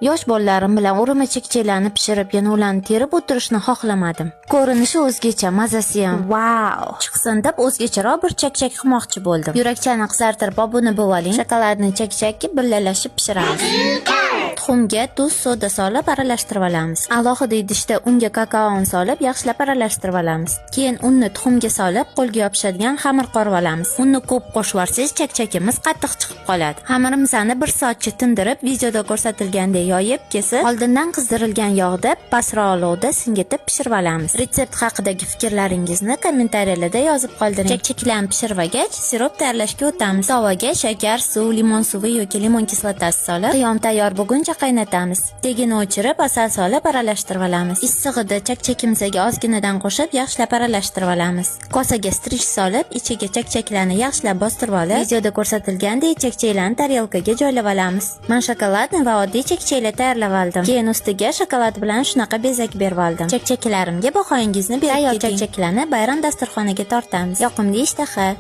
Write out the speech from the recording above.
Yosh bolalarim bilan urma chekcheklarni pishirib, yana ularni terib o'tirishni xohlamadim. Ko'rinishi o'zgacha, mazasi ham wow chiqsin deb o'zgacharoq bir chakchak qilmoqchi bo'ldim. Yurakchani qizartirib obuna bo'lib oling. Shokoladni chakchakka birgalashib pishiramiz. Tuxumga tuz, soda solib aralashtirib olamiz. Alohida idishda unga kakaoni solib yaxshilab aralashtirib olamiz. Keyin unni tuxumga solib, qo'lga yopishadigan xamir qorib olamiz. Unni ko'p qo'shib yorsangiz, chakchakimiz qattiq chiqib qoladi. Xamirimizni 1 soatcha tindirib, videoda ko'rsatilgandek yoyib, kesib, oldindan qizdirilgan yog'da pastroq olovda singitib pishirib olamiz. Retsept haqidagi fikrlaringizni kommentariyalarda yozib qoldiring. Chakchaklarni pishirib olgach, sirop tayyorlashga o'tamiz. Tovaga shakar, suv, limon suvi yoki limon kislotasi solib, qiyom tayyor bo'lguncha qaynatamiz. Tegini o'chirib, asal solib aralashtirib olamiz. Issig'ida chakchakimizga ozginadan qo'shib, yaxshilab aralashtirib olamiz. Kosaga strich solib, ichiga chakchaklarni yaxshilab bostirib olib, videoda ko'rsatilgandek chakchaklarni tarelkaga joylab olamiz. Men shokoladni va oddiy chakchaklar tayyorlab oldim. Keyin ustiga shokolad bilan shunaqa bezak berib oldim. Chakchaklarimga bahoyingizni berib, chakchaklarni bayram dasturxoniga tortamiz. Yoqimli ishtaha.